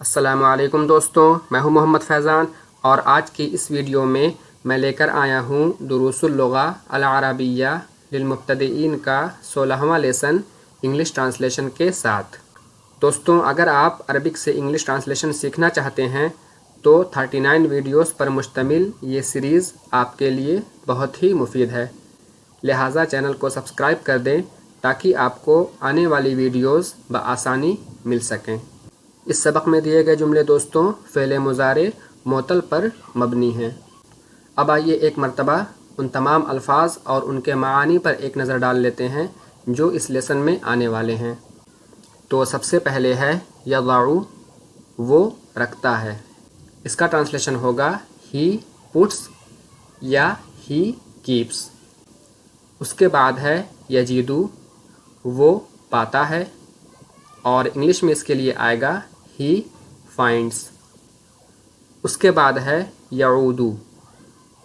السلام علیکم دوستوں، میں ہوں محمد فیضان اور آج کی اس ویڈیو میں لے کر آیا ہوں دروس اللغہ العربیہ للمبتدئین کا 16واں لیسن انگلش ٹرانسلیشن کے ساتھ۔ دوستوں، اگر آپ عربک سے انگلش ٹرانسلیشن سیکھنا چاہتے ہیں تو 39 ویڈیوز پر مشتمل یہ سیریز آپ کے لیے بہت ہی مفید ہے، لہٰذا چینل کو سبسکرائب کر دیں تاکہ آپ کو آنے والی ویڈیوز بآسانی مل سکیں۔ اس سبق میں دیے گئے جملے دوستوں فعل مضارع معطل پر مبنی ہیں۔ اب آئیے ایک مرتبہ ان تمام الفاظ اور ان کے معانی پر ایک نظر ڈال لیتے ہیں جو اس لیسن میں آنے والے ہیں۔ تو سب سے پہلے ہے یضع، وہ رکھتا ہے، اس کا ٹرانسلیشن ہوگا ہی پٹس یا ہی کیپس۔ اس کے بعد ہے یجد، وہ پاتا ہے، اور انگلش میں اس کے لیے آئے گا ہی فائنڈس۔ اس کے بعد ہے یعود،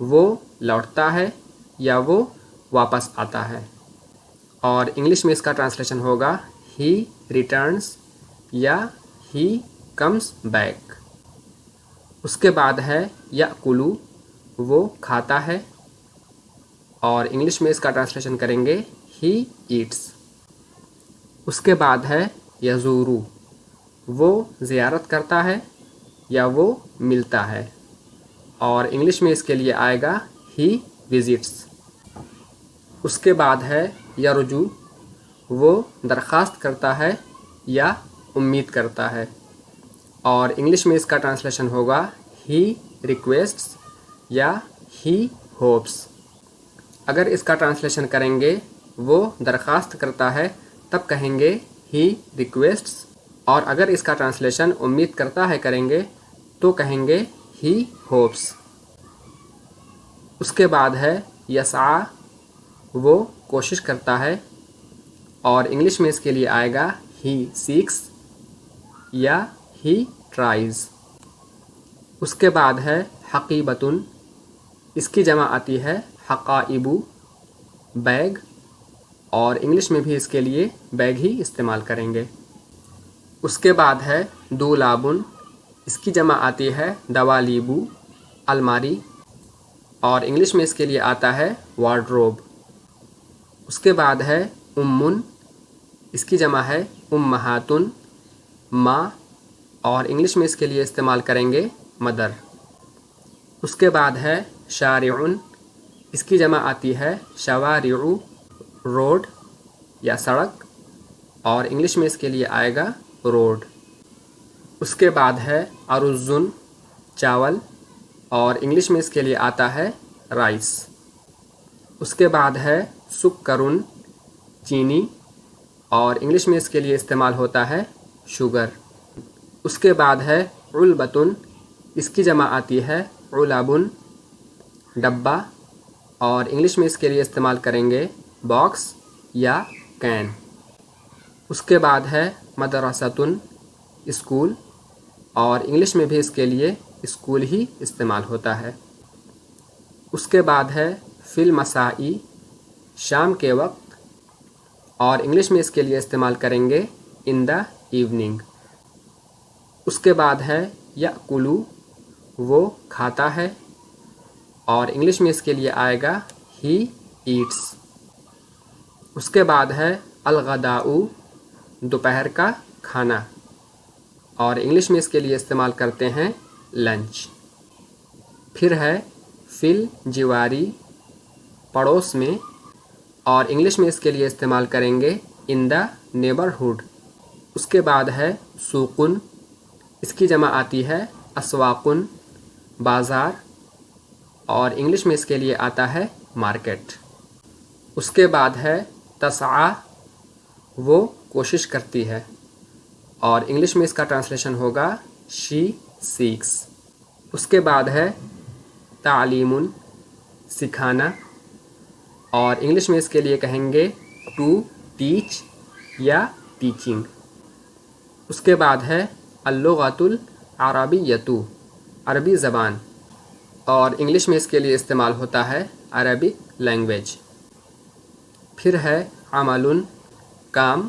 وہ لوٹتا ہے یا وہ واپس آتا ہے، اور انگلش میں اس کا ٹرانسلیشن ہوگا ہی ریٹرنس یا ہی کمز بیک۔ اس کے بعد ہے یأکل، وہ کھاتا ہے، اور انگلش میں اس کا ٹرانسلیشن کریں گے ہی ایٹس۔ اس کے بعد ہے یزور، وہ زیارت کرتا ہے یا وہ ملتا ہے، اور انگلش میں اس کے لیے آئے گا ہی وزٹس۔ اس کے بعد ہے یرجو، وہ درخواست کرتا ہے یا امید کرتا ہے، اور انگلش میں اس کا ٹرانسلیشن ہوگا ہی ریکویسٹس یا ہی ہوپس۔ اگر اس کا ٹرانسلیشن کریں گے وہ درخواست کرتا ہے تب کہیں گے ہی ریکویسٹس، اور اگر اس کا ٹرانسلیشن امید کرتا ہے کریں گے تو کہیں گے ہی ہوپس۔ اس کے بعد ہے یسعی، وہ کوشش کرتا ہے، اور انگلش میں اس کے لیے آئے گا ہی سیکس یا ہی ٹرائز۔ اس کے بعد ہے حقیبۃ، اس کی جمع آتی ہے حقائب، بیگ، اور انگلش میں بھی اس کے لیے بیگ ہی استعمال کریں گے۔ اس کے بعد ہے دولاب، اس کی جمع آتی ہے دوالیب، الماری، اور انگلش میں اس کے لیے آتا ہے وارڈروب۔ اس کے بعد ہے امن، اس کی جمع ہے امہات، ماں، اور انگلش میں اس کے لیے استعمال کریں گے مدر۔ اس کے بعد ہے شارع، اس کی جمع آتی ہے شوارع، روڈ یا سڑک، اور انگلش میں اس کے لیے آئے گا روڈ۔ اس کے بعد ہے ارز، چاول، اور انگلش میں اس کے لیے آتا ہے رائس۔ اس کے بعد ہے سکر، چینی، اور انگلش میں اس کے لیے استعمال ہوتا ہے شوگر۔ اس کے بعد ہے علبۃ، اس کی جمع آتی ہے علب، ڈبہ، اور انگلش میں اس کے لیے استعمال کریں گے باکس یا کین۔ اس کے بعد ہے مدرسۃ، اسکول، اور انگلش میں بھی اس کے لیے اسکول ہی استعمال ہوتا ہے۔ اس کے بعد ہے فی المساء، شام کے وقت، اور انگلش میں اس کے لیے استعمال کریں گے ان دا ایوننگ۔ اس کے بعد ہے یأکل، وہ کھاتا ہے، اور انگلش میں اس کے لیے آئے گا ہی ایٹس۔ اس کے بعد ہے الغداء، دوپہر کا کھانا، اور انگلش میں اس کے لیے استعمال کرتے ہیں لنچ۔ پھر ہے فی الجواری، پڑوس میں، اور انگلش میں اس کے لیے استعمال کریں گے ان دا نیبرہڈ۔ اس کے بعد ہے سوقن، اس کی جمع آتی ہے اسواقن، بازار، اور انگلش میں اس کے لیے آتا ہے مارکیٹ۔ اس کے بعد ہے تسعی، وہ کوشش کرتی ہے، اور انگلش میں اس کا ٹرانسلیشن ہوگا شی سیکس۔ اس کے بعد ہے تعلیم، سکھانا، اور انگلش میں اس کے لیے کہیں گے ٹو ٹیچ یا ٹیچنگ۔ اس کے بعد ہے اللغۃ العربیۃ، عربی زبان، اور انگلش میں اس کے لیے استعمال ہوتا ہے عربک لینگویج۔ پھر ہے عمل، کام،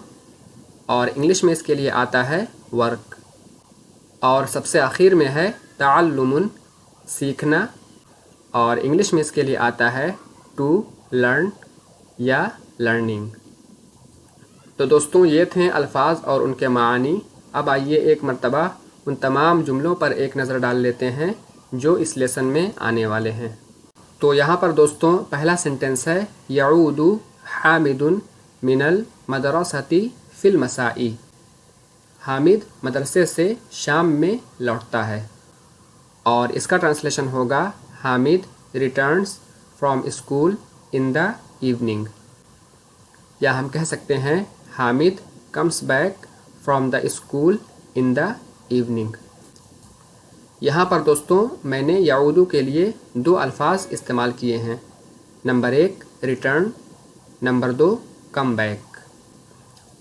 اور انگلش میں اس کے لیے آتا ہے ورک۔ اور سب سے آخر میں ہے تعلم سیکھنا، اور انگلش میں اس کے لیے آتا ہے ٹو لرن یا لرننگ۔ تو دوستوں یہ تھے الفاظ اور ان کے معانی۔ اب آئیے ایک مرتبہ ان تمام جملوں پر ایک نظر ڈال لیتے ہیں جو اس لیسن میں آنے والے ہیں۔ تو یہاں پر دوستوں پہلا سینٹنس ہے یعود حامد من المدرسۃ فی المساء۔ حامد مدرسے سے شام میں لوٹتا ہے، اور اس کا ٹرانسلیشن ہوگا Hamid returns from school in the evening, یا ہم کہہ سکتے ہیں Hamid comes back from the school in the evening. یہاں پر دوستوں میں نے یعودو کے لیے 2 الفاظ استعمال کیے ہیں، number 1 return, number 2 come back.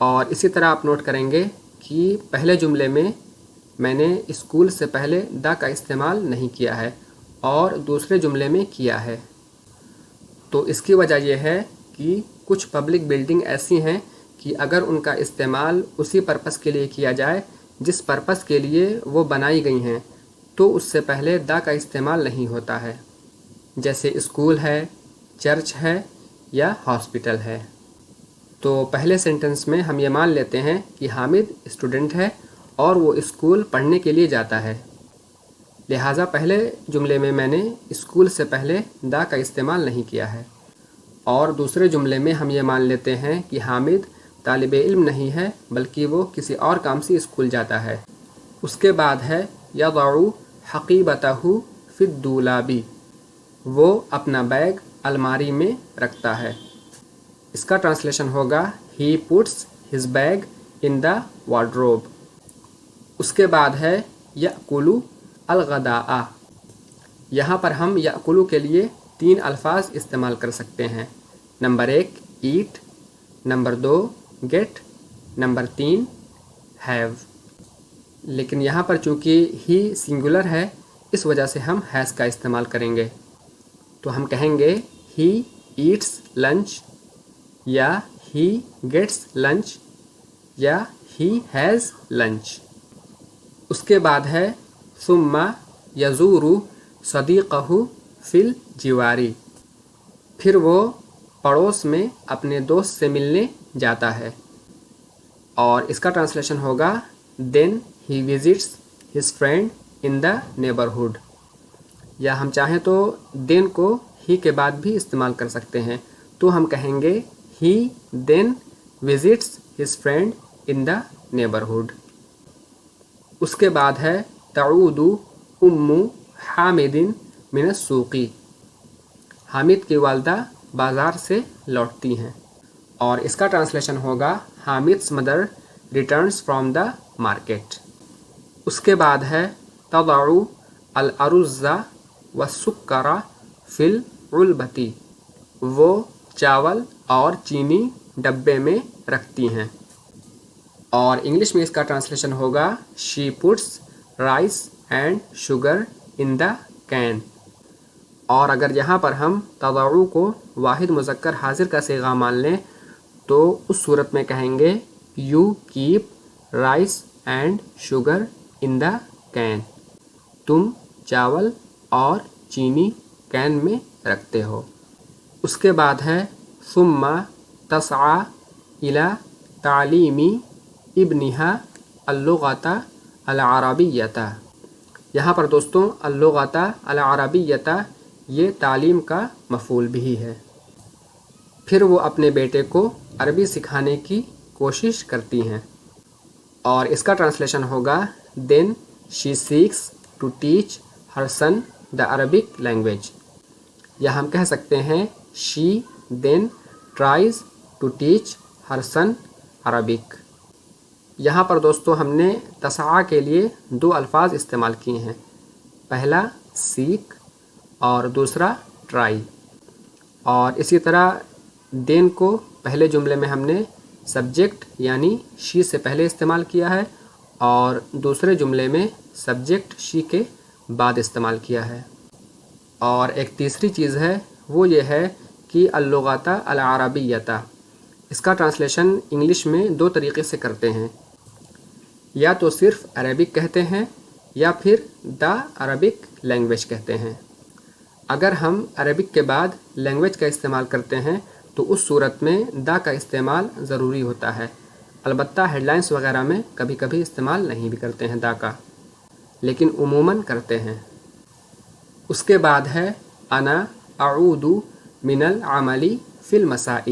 اور اسی طرح آپ نوٹ کریں گے کہ پہلے جملے میں نے اسکول سے پہلے دا کا استعمال نہیں کیا ہے اور دوسرے جملے میں کیا ہے۔ تو اس کی وجہ یہ ہے کہ کچھ پبلک بلڈنگ ایسی ہیں کہ اگر ان کا استعمال اسی پرپس کے لیے کیا جائے جس پرپس کے لیے وہ بنائی گئی ہیں تو اس سے پہلے دا کا استعمال نہیں ہوتا ہے، جیسے اسکول ہے، چرچ ہے یا ہاسپٹل ہے۔ تو پہلے سینٹنس میں ہم یہ مان لیتے ہیں کہ حامد اسٹوڈنٹ ہے اور وہ اسکول پڑھنے کے لیے جاتا ہے، لہٰذا پہلے جملے میں نے اسکول سے پہلے دا کا استعمال نہیں کیا ہے، اور دوسرے جملے میں ہم یہ مان لیتے ہیں کہ حامد طالب علم نہیں ہے بلکہ وہ کسی اور کام سے اسکول جاتا ہے۔ اس کے بعد ہے یضع حقیبتہ فی الدولاب، وہ اپنا بیگ الماری میں رکھتا ہے۔ اس کا ٹرانسلیشن ہوگا ہی پٹس ہز بیگ ان دا وارڈروب۔ اس کے بعد ہے یأکل الغداء۔ یہاں پر ہم یأکل کے لیے 3 الفاظ استعمال کر سکتے ہیں، number 1 eat, number 2 get, number 3 have. لیکن یہاں پر چونکہ ہی سنگولر ہے اس وجہ سے ہم ہیز کا استعمال کریں گے، تو ہم کہیں گے ہی ایٹس لنچ، یا ہی گیٹس لنچ، یا ہی ہیز لنچ۔ اس کے بعد ہے ثم یزور صدیقہ فی الجوار، پھر وہ پڑوس میں اپنے دوست سے ملنے جاتا ہے، اور اس کا ٹرانسلیشن ہوگا دین ہی visits his friend in the neighbourhood, یا ہم چاہیں تو دین کو ہی کے بعد بھی استعمال کر سکتے ہیں، تو ہم کہیں گے ہی دین visits his friend in the neighbourhood. اس کے بعد ہے تعود ام حامد من السوق، حامد کی والدہ بازار سے لوٹتی ہیں، اور اس کا ٹرانسلیشن ہوگا حامد's mother returns from the market۔ اس کے بعد ہے تضع الارز والسکر فی العلبۃ، وہ چاول اور چینی ڈبے میں رکھتی ہیں، اور انگلش میں اس کا ٹرانسلیشن ہوگا she puts rice and sugar in the can. اور اگر یہاں پر ہم تضع کو واحد مذکر حاضر کا صیغہ مان لیں تو اس صورت میں کہیں گے you keep rice and sugar in the can, تم چاول اور چینی کین میں رکھتے ہو۔ اس کے بعد ہے ثم تسعى الى تعلیم ابنها اللغة العربیۃ۔ یہاں پر دوستوں اللغة العربیۃ یہ تعلیم کا مفعول بھی ہے، پھر وہ اپنے بیٹے کو عربی سکھانے کی کوشش کرتی ہیں، اور اس کا ٹرانسلیشن ہوگا then she seeks to teach her son the Arabic language, یا ہم کہہ سکتے ہیں she then tries to teach her son Arabic. یہاں پر دوستوں ہم نے تسعى کے لیے 2 الفاظ استعمال کیے ہیں، پہلا سیک اور دوسرا ٹرائی، اور اسی طرح دین کو پہلے جملے میں ہم نے سبجیکٹ یعنی شی سے پہلے استعمال کیا ہے اور دوسرے جملے میں سبجیکٹ شی کے بعد استعمال کیا ہے۔ اور ایک تیسری چیز ہے وہ یہ ہے کہ اللغۃ العربیۃ، اس کا ٹرانسلیشن انگلش میں 2 طریقے سے کرتے ہیں، یا تو صرف عربک کہتے ہیں یا پھر دا عربک لینگویج کہتے ہیں۔ اگر ہم عربک کے بعد لینگویج کا استعمال کرتے ہیں تو اس صورت میں دا کا استعمال ضروری ہوتا ہے، البتہ ہیڈ لائنس وغیرہ میں کبھی کبھی استعمال نہیں بھی کرتے ہیں دا کا، لیکن عموماً کرتے ہیں۔ اس کے بعد ہے انا اعود من العمل فی المساء،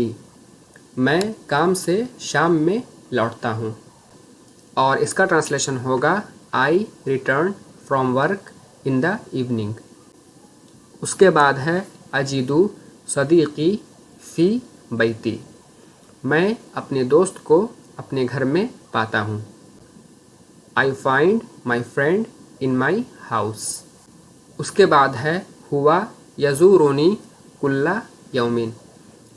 میں کام سے شام میں لوٹتا ہوں، اور اس کا ٹرانسلیشن ہوگا I return from work in the evening. اس کے بعد ہے اجیدو صدیقی فی بیتی، میں اپنے دوست کو اپنے گھر میں پاتا ہوں۔ I find my friend in my house. اس کے بعد ہے ہوا یزورونی کل یومن،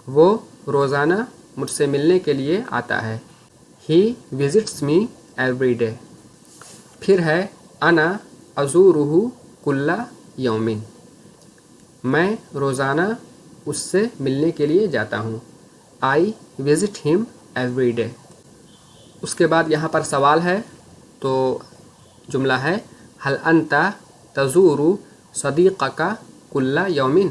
وہ روزانہ مجھ سے ملنے کے لیے آتا ہے۔ ہی وزٹس می ایوری ڈے۔ پھر ہے انا ازورہ کل یومن، میں روزانہ اس سے ملنے کے لیے جاتا ہوں۔ آئی وزٹ ہم ایوری ڈے۔ اس کے بعد یہاں پر سوال ہے، تو جملہ ہے هل انت تزور صدیقک کل یومن،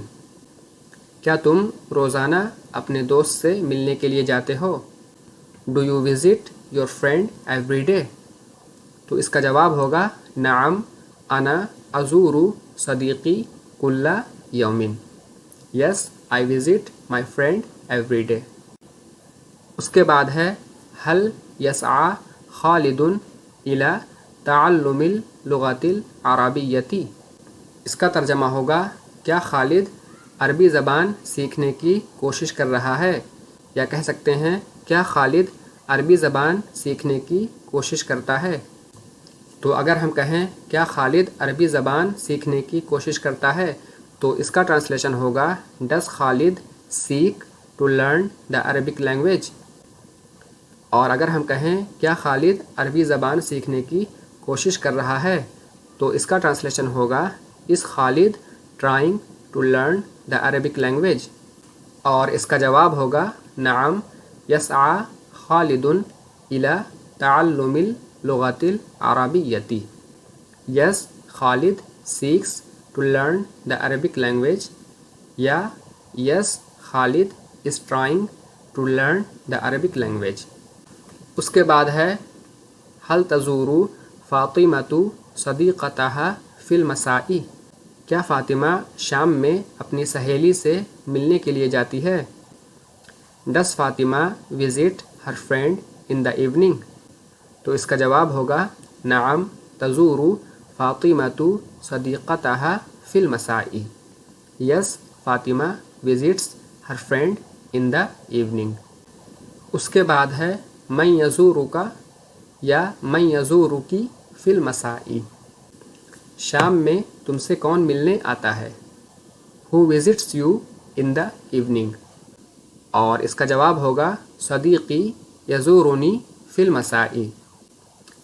کیا تم روزانہ اپنے دوست سے ملنے کے لیے جاتے ہو؟ Do you visit your friend every day? تو اس کا جواب ہوگا نعم انا ازور صدیقی کل یومن، yes I visit my friend every day. اس کے بعد ہے هل یسعی خالد الی تعلم اللغۃ العربیۃ، اس کا ترجمہ ہوگا کیا خالد عربی زبان سیکھنے کی کوشش کر رہا ہے، یا کہہ سکتے ہیں کیا خالد عربی زبان سیکھنے کی کوشش کرتا ہے۔ تو اگر ہم کہیں کیا خالد عربی زبان سیکھنے کی کوشش کرتا ہے تو اس کا ٹرانسلیشن ہوگا does Khalid seek to learn the Arabic language. اور اگر ہم کہیں کیا خالد عربی زبان سیکھنے کی کوشش کر رہا ہے تو اس کا ٹرانسلیشن ہوگا is Khalid trying to learn the Arabic language, اور اس کا جواب ہوگا نعم یسعی خالد الی تعلم اللغۃ العربیۃ، yes Khalid seeks to learn the Arabic language, یا yes Khalid is trying to learn the Arabic language. اس کے بعد ہے هل تزور فاطمۃ صدیقتها فی المساء، کیا فاطمہ شام میں اپنی سہیلی سے ملنے کے لیے جاتی ہے؟ Does Fatima visit her friend in the evening, تو اس کا جواب ہوگا نعم تزور فاطمۃ صدیقتها فی المساء، yes Fatima visits her friend in the evening. اس کے بعد ہے من یزورک یا من یزورکی فی المساء، شام میں تم سے کون ملنے آتا ہے؟ Who visits you in the evening, اور اس کا جواب ہوگا صدیقی یزورنی فی المساء،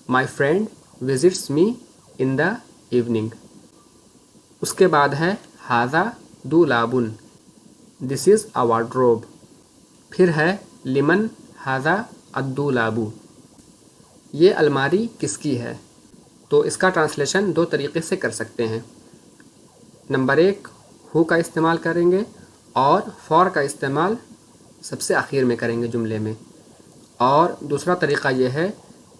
my friend visits me in the evening. اس کے بعد ہے ھذا دولاب، دس از اے وارڈروب۔ پھر ہے لمن ھذا الدولاب، یہ الماری کس کی ہے؟ تو اس کا ٹرانسلیشن دو طریقے سے کر سکتے ہیں۔ نمبر 1 ہو کا استعمال کریں گے، اور فار کا استعمال سب سے آخر میں کریں گے جملے میں، اور دوسرا طریقہ یہ ہے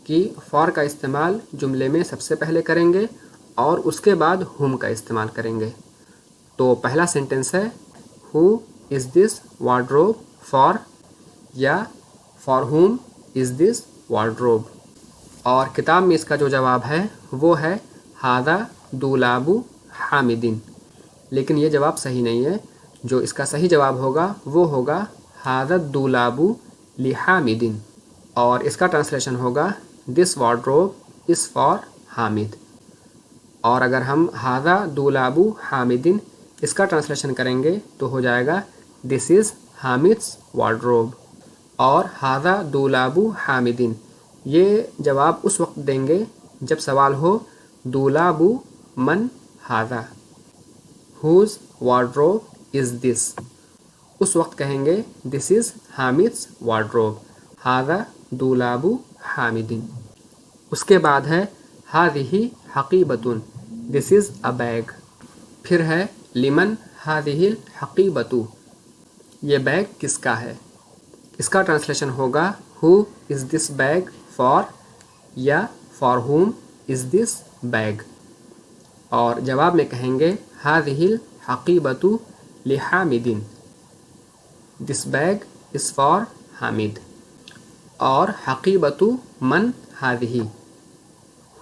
کہ فار کا استعمال جملے میں سب سے پہلے کریں گے اور اس کے بعد ہوم کا استعمال کریں گے۔ تو پہلا سینٹنس ہے ہو از دس وارڈروب فار، یا for whom is this wardrobe, اور کتاب میں اس کا جو جواب ہے وہ ہے ھذا دولاب حامد، لیکن یہ جواب صحیح نہیں ہے۔ جو اس کا صحیح جواب ہوگا وہ ہوگا ھذا الدولاب لحامد، اور اس کا ٹرانسلیشن ہوگا دس وارڈروب از فار حامد۔ اور اگر ہم ھذا دولاب حامد اس کا ٹرانسلیشن کریں گے تو ہو جائے گا دس از حامد's وارڈروب، اور ھذا دولاب حامد یہ جواب اس وقت دیں گے جب سوال ہو دولاب من ھذا، whose wardrobe is this، اس وقت کہیں گے this is حامد's wardrobe، ھذا دولاب حامد۔ اس کے بعد ہے ھذہ حقیبۃ دس از اے بیگ. پھر ہے لمن ہذہ الحقیبۃ یہ بیگ کس کا ہے. اس کا ٹرانسلیشن ہوگا who is this bag for یا for whom is this bag. اور جواب میں کہیں گے ہذہ الحقیبۃ لحامد this bag is for Hamid. اور حقیبۃ من ہذہ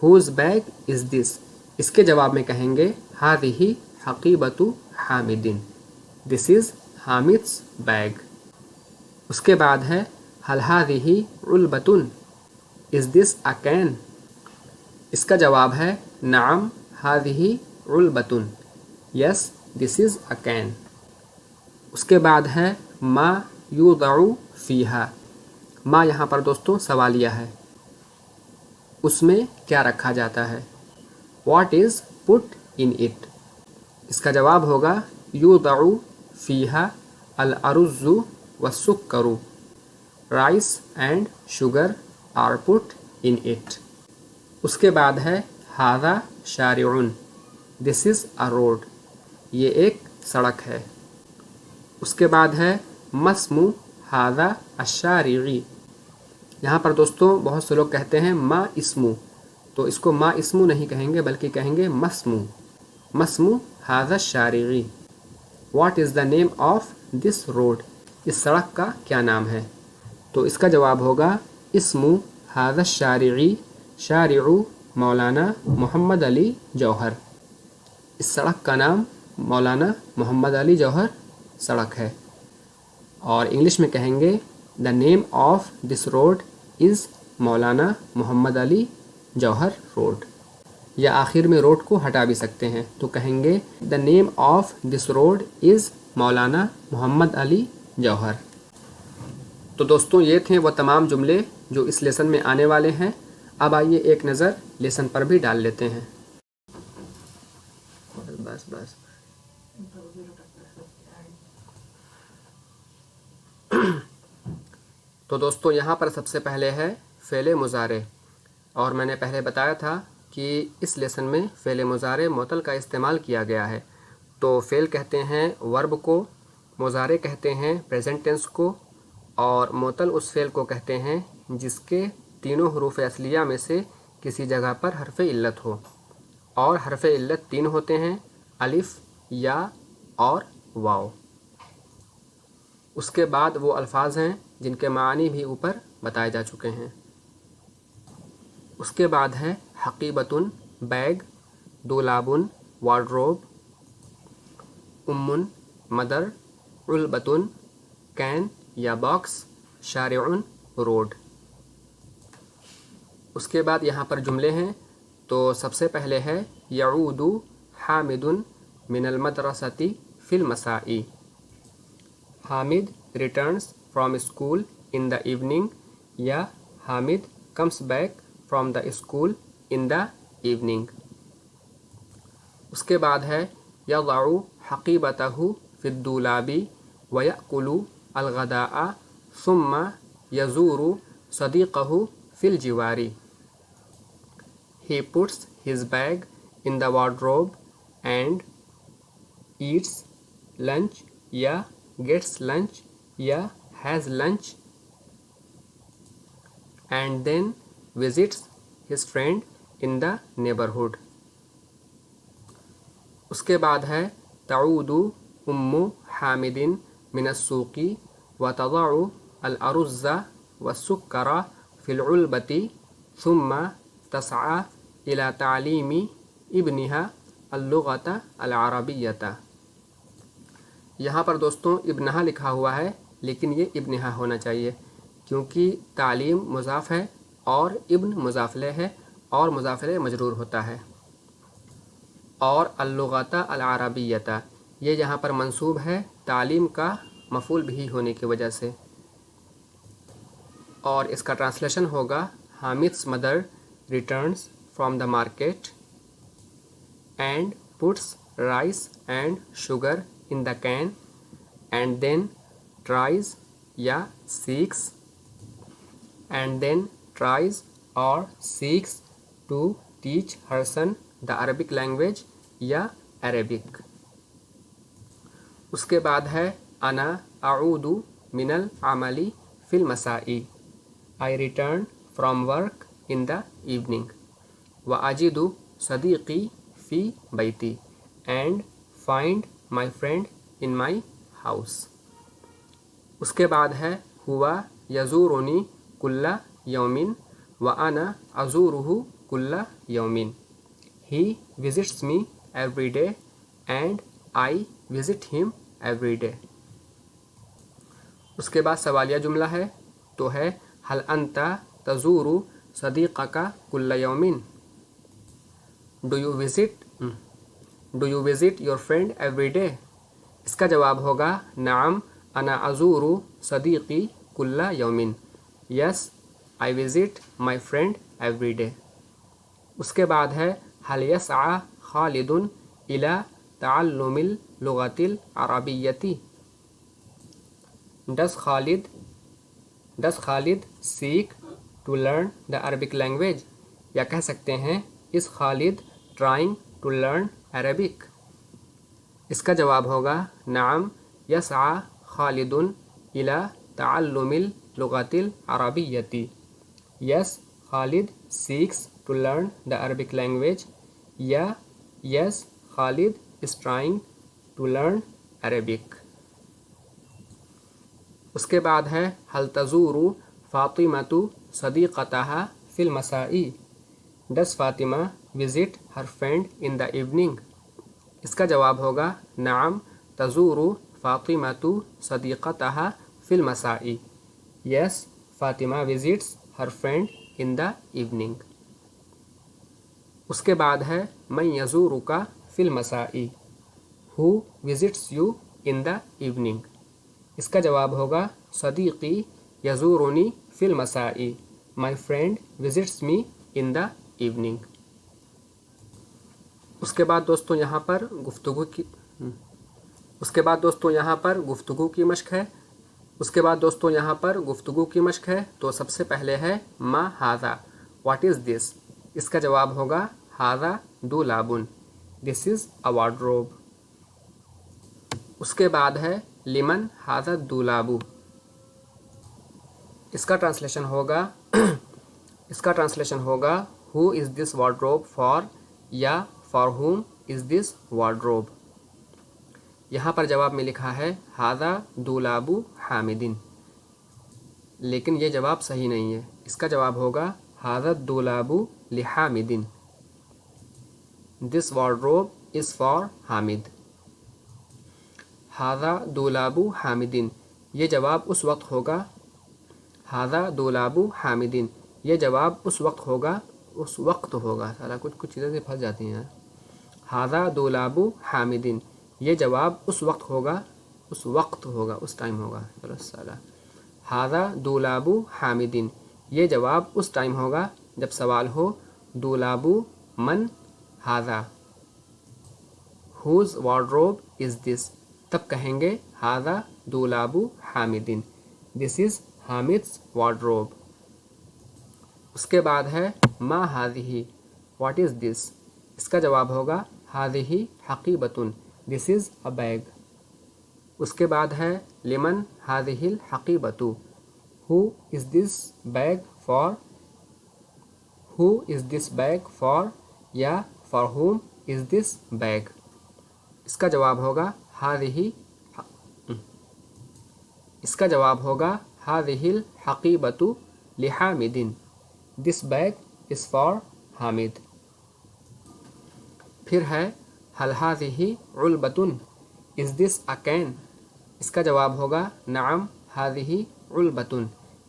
ہوز بیگ از دس اس کے جواب میں کہیں گے ہذہ حقیبۃ حامد دس از حامد's بیگ. اس کے بعد ہے ہل ہذہ علبۃ از دس اے کین اس کا جواب ہے نعم ہذہ علبۃ یس دس از اے کین. اس کے بعد ہے ما یوضع فیہا ما یہاں پر دوستوں سوالیہ ہے. اس میں کیا رکھا جاتا ہے. What is put in it اس کا جواب ہوگا یوضع فیہا الارز والسکر rice and sugar are put in it. اس کے بعد ہے ھذا شارع دس از اے روڈ یہ ایک سڑک ہے. اس کے بعد ہے مسم ھذا الشارع یہاں پر دوستوں بہت سے لوگ کہتے ہیں ما اسمو تو اس کو ما اسمو نہیں کہیں گے بلکہ کہیں گے مسمو. مسمو ھذا الشارع what is the name of this road اس سڑک کا کیا نام ہے. تو اس کا جواب ہوگا اسمو ھذا الشارع شارع مولانا محمد علی جوہر اس سڑک کا نام مولانا محمد علی جوہر سڑک ہے. اور انگلش میں کہیں گے دا name of this road is Maulana Muhammad Ali Jauhar road. یا آخر میں روڈ کو ہٹا بھی سکتے ہیں تو کہیں گے دا نیم آف دس روڈ از مولانا محمد علی جوہر. تو دوستوں یہ تھے وہ تمام جملے جو اس لیسن میں آنے والے ہیں. اب آئیے ایک نظر لیسن پر بھی ڈال لیتے ہیں. بس تو دوستوں یہاں پر سب سے پہلے ہے فعل مضارع اور میں نے پہلے بتایا تھا کہ اس لیسن میں فعل مضارع معطل کا استعمال کیا گیا ہے. تو فعل کہتے ہیں ورب کو, مضارع کہتے ہیں پریزنٹ ٹینس کو, اور معطل اس فعل کو کہتے ہیں جس کے تینوں حروف اصلیہ میں سے کسی جگہ پر حرف علت ہو. اور حرف علت تین ہوتے ہیں الف, یا اور واو. اس کے بعد وہ الفاظ ہیں جن کے معانی بھی اوپر بتائے جا چکے ہیں. اس کے بعد ہے حقیبۃ bag, Dolab wardrobe, mother, علبۃ can یا باکس, شارع روڈ. اس کے بعد یہاں پر جملے ہیں. تو سب سے پہلے ہے یعود حامد من المدرسۃ فی المساء Hamid returns from school in the evening یا Hamid comes back from the school in the evening. اس کے بعد ہے یضع حقیبتہ فی الدولاب ویأکل الغداء ثم یزور صدیقہ فی الجوار. He puts his bag in the wardrobe and eats lunch یا gets lunch یا has lunch and then visits his friend in the neighborhood. اس کے بعد ہے تعود ام حامد من السوق وتضع الارز والسکر فی العلبۃ ثم تسعى الى تعلیم ابنها اللغۃ العربیۃ. یہاں پر دوستوں ابنہا لکھا ہوا ہے لیکن یہ ابنہا ہونا چاہیے کیونکہ تعلیم مضاف ہے اور ابن مضاف الیہ ہے اور مضاف الیہ مجرور ہوتا ہے. اور اللغۃ العربیۃ یہ یہاں پر منصوب ہے تعلیم کا مفعول بھی ہونے کی وجہ سے. اور اس کا ٹرانسلیشن ہوگا حامد's mother returns from the market and puts rice and sugar in the can and then tries or seeks to teach her son the Arabic language یا عربک. اس کے بعد ہے انا اعود من العمل فی المساء. I return from work in the evening. وأجد Siddiqui في بيتي and find my friend in my house. اس کے بعد ہے ہوا یزورنی کل یومن وأنا أزوره کل یومن. He visits me every day and I visit him every day. اس کے بعد سوالیہ جملہ ہے تو ہے هل أنت تزور صديقك كل يوم. Do you visit your friend every day. اس کا جواب ہوگا نعم أنا أزور صديقي كل يوم. Yes, I visit my friend every day. اس کے بعد ہے هل يسعى خالد إلى تعلم اللغة العربية. Does Khalid seek to learn the Arabic language. یا کہہ سکتے ہیں is Khalid trying to learn Arabic. اس کا جواب ہوگا نعم يسعى خالد إلى تعلم اللغة العربية. Yes, Khalid seeks to learn the Arabic language. یا yes, Khalid is trying to learn Arabic. اس کے بعد ہے هل تزور فاطمة صديقتها في المساء. Does Fatima visit her friend in the evening. اس کا جواب ہوگا نعم تزور فاطمة صديقتها في المساء. Yes, Fatima visits her friend in the evening. اس کے بعد ہے من یزورک فی المساء. Who visits you in the evening. اس کا جواب ہوگا صدیقی یزورنی فی المساء. My friend visits me in the evening. اس کے بعد دوستوں یہاں پر گفتگو کی مشق ہے. تو سب سے پہلے ہے ما ھذا. What is this. اس کا جواب ہوگا ھذا دولاب. This is a wardrobe. اس کے بعد ہے لمن ھذا الدولاب. اس کا ٹرانسلیشن ہوگا who is this wardrobe for یا for whom is this wardrobe. یہاں پر جواب میں لکھا ہے ھذا دولاب حامد، لیکن یہ جواب صحیح نہیں ہے. اس کا جواب ہوگا ھذا الدولاب لحامد. This wardrobe is for Hamid. ھذا دولاب حامد یہ جواب اس وقت ہوگا. ھذا دولاب حامد یہ جواب اس وقت ہوگا. سارا کچھ چیزیں سے پھنس جاتی ہیں. ھذا دولاب حامد یہ جواب اس وقت ہوگا. اس ٹائم ہوگا. چلو سارا ھذا دولاب حامد یہ جواب اس ٹائم ہوگا جب سوال ہو دولاب من ھذا. whose wardrobe is this. تب کہیں گے ھذا دولاب حامد. This is حامد's wardrobe. اس کے بعد ہے ما ھذہ. What is this. اس کا جواب ہوگا ھذہ حقیبۃ. This is a bag. اس کے بعد ہے لمن ھذہ الحقیبۃ. Who is this bag for یا for whom is this bag. اس کا جواب ہوگا ھذہ الحقیبۃ لحامد. This bag is for Hamid. پھر ہے هل هذه علبۃ. Is this a can. اس کا جواب ہوگا نعم هذه علبۃ.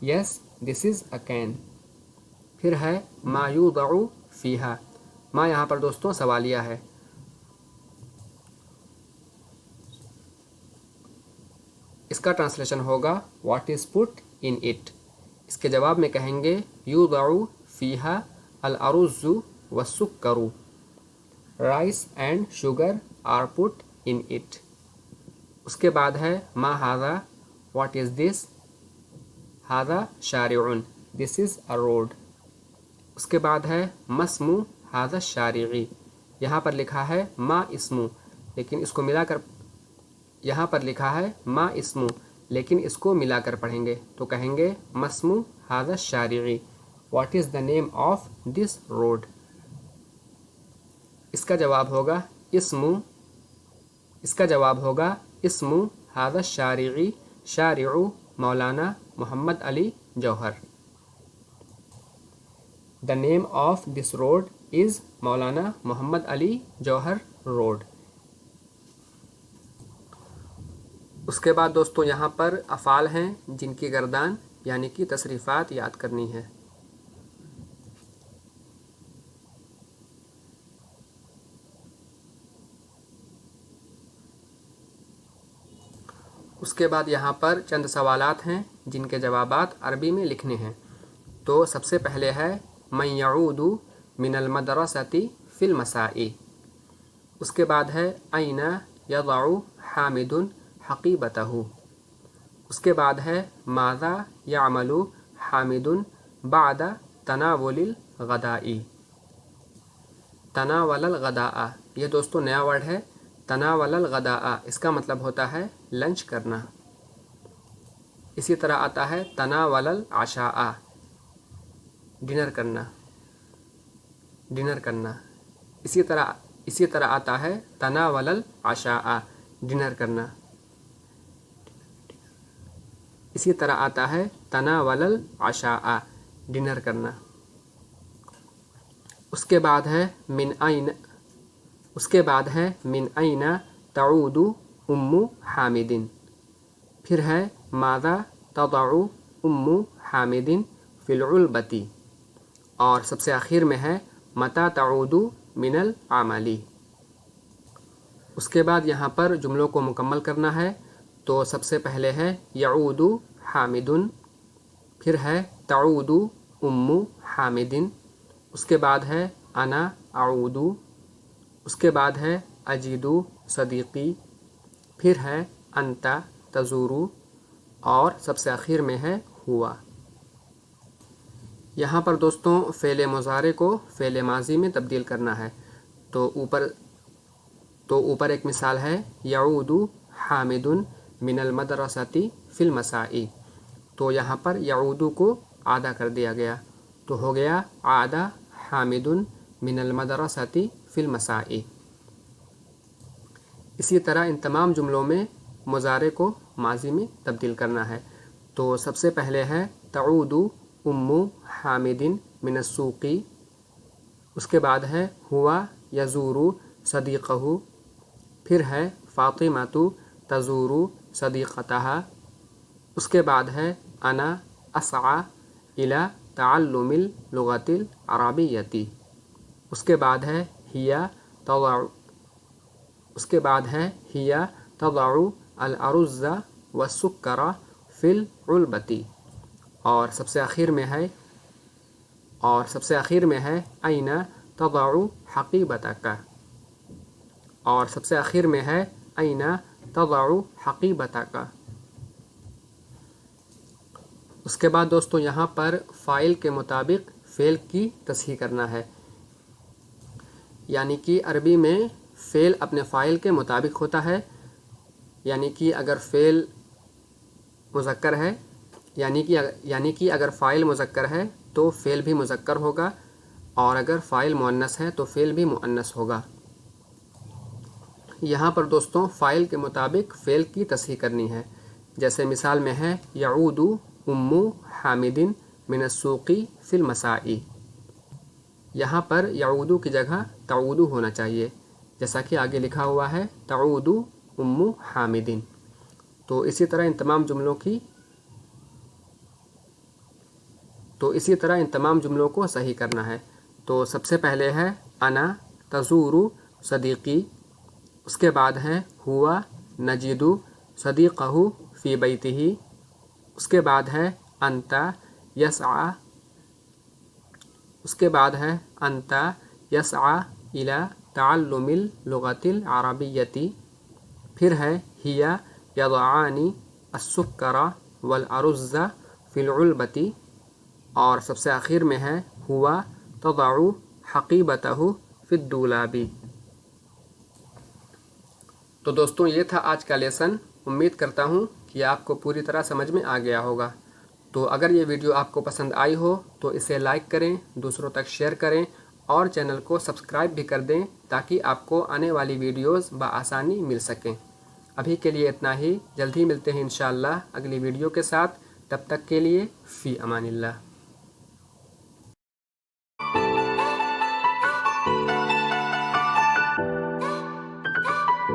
Yes, this is a can. پھر ہے ما یوضع فیہا. ما یہاں پر دوستوں سوالیہ ہے. اس کا ٹرانسلیشن ہوگا what is put in it. اس کے جواب میں کہیں گے یوضع فیہا الارز والسکر. Rice and sugar are put in it. اس کے بعد ہے ما ھذا. What is this. ھذا Sharae. This is a road. اس کے بعد ہے ما اسم ھذا الشارع. یہاں پر لکھا ہے ما اسمو، لیکن اس کو ملا کر یہاں پر لکھا ہے ما اسمو، لیکن اس کو ملا کر پڑھیں گے تو کہیں گے مسمو ھذا الشارع، what is the name of this road. اس کا جواب ہوگا اسمو ھذا الشارع شارع مولانا محمد Ali Jauhar. The name of this road is Maulana Muhammad Ali Jauhar road. اس کے بعد دوستوں یہاں پر افعال ہیں جن کی گردان یعنی کہ تصریفات یاد کرنی ہے. اس کے بعد یہاں پر چند سوالات ہیں جن کے جوابات عربی میں لکھنے ہیں. تو سب سے پہلے ہے من یعود من المدرسۃ فی المساء. اس کے بعد ہے این یضع حامد حقیبتہ. اس کے بعد ہے ماذا یعمل حامد بعد تناول الغداء. تناول الغداء یہ دوستوں نیا ورڈ ہے. تناول الغداء اس کا مطلب ہوتا ہے لنچ کرنا. اسی طرح آتا ہے تناول العشاء ڈنر کرنا. اسی طرح آتا ہے تناول العشاء ڈنر کرنا. اسی طرح آتا ہے تناول العشاء ڈنر کرنا. اس کے بعد ہے من این تعود ام حامد. پھر ہے ماذا تضع ام حامد فی العلبۃ. اور سب سے آخر میں ہے متی تعود من العمل. اس کے بعد یہاں پر جملوں کو مکمل کرنا ہے. تو سب سے پہلے ہے یعود حامد، پھر ہے تعود ام حامد، اس کے بعد ہے انا اعود، اس کے بعد ہے اجد صدیقی، پھر ہے انت تزور، اور سب سے آخر میں ہے ہوا. یہاں پر دوستوں فعل مضارع کو فعل ماضی میں تبدیل کرنا ہے. تو اوپر ایک مثال ہے یعود حامد من المدرسۃ فی المساء. تو یہاں پر یعود کو آدھا کر دیا گیا تو ہو گیا عاد حامد من المدرسۃ فی المساء. اسی طرح ان تمام جملوں میں مضارع کو ماضی میں تبدیل کرنا ہے. تو سب سے پہلے ہے تعود ام حامد من السوق، اس کے بعد ہے ہوا یزور صدیقہ، پھر ہے فاطمۃ تزور صدیقتها، اس کے بعد ہے انا اسعی الی تعلم اللغۃ العربیۃ، اس کے بعد ہے ہی تضع الارز والسکر فی العلبۃ. اور سب سے آخر میں ہے این تضع حقیبتک، اور سب سے آخر میں ہے این تضع حقیبتک. اس کے بعد دوستوں یہاں پر فاعل کے مطابق فعل کی تصحیح کرنا ہے. یعنی کہ عربی میں فعل اپنے فاعل کے مطابق ہوتا ہے. یعنی کہ اگر فعل مذکر ہے یعنی کہ اگر فاعل مذکر ہے تو فعل بھی مذکر ہوگا، اور اگر فاعل مؤنث ہے تو فعل بھی مؤنث ہوگا. یہاں پر دوستوں فاعل کے مطابق فعل کی تصحیح کرنی ہے. جیسے مثال میں ہے یعود ام حامد من السوق فی المساء. یہاں پر یعود کی جگہ تعود ہونا چاہیے، جیسا کہ آگے لکھا ہوا ہے تعود ام حامد. تو اسی طرح ان تمام جملوں کو صحیح کرنا ہے. تو سب سے پہلے ہے انا تزور صدیقی، اس کے بعد ہے ہوا نجد صدیقہ فی بیتہ، اس کے بعد ہے انت یسعی، اس کے بعد ہے انت یسعی الی تعلم اللغۃ العربیۃ، پھر ہے ہی یضعان السکر والارز فی العلبۃ، اور سب سے آخر میں ہے ہوا تضع حقیبتہ فی الدولاب. تو دوستوں یہ تھا آج کا لیسن. امید کرتا ہوں کہ آپ کو پوری طرح سمجھ میں آ گیا ہوگا. تو اگر یہ ویڈیو آپ کو پسند آئی ہو تو اسے لائک کریں، دوسروں تک شیئر کریں اور چینل کو سبسکرائب بھی کر دیں تاکہ آپ کو آنے والی ویڈیوز بآسانی مل سکیں. ابھی کے لیے اتنا ہی. جلد ہی ملتے ہیں انشاءاللہ اگلی ویڈیو کے ساتھ. تب تک کے لیے فی امان اللہ.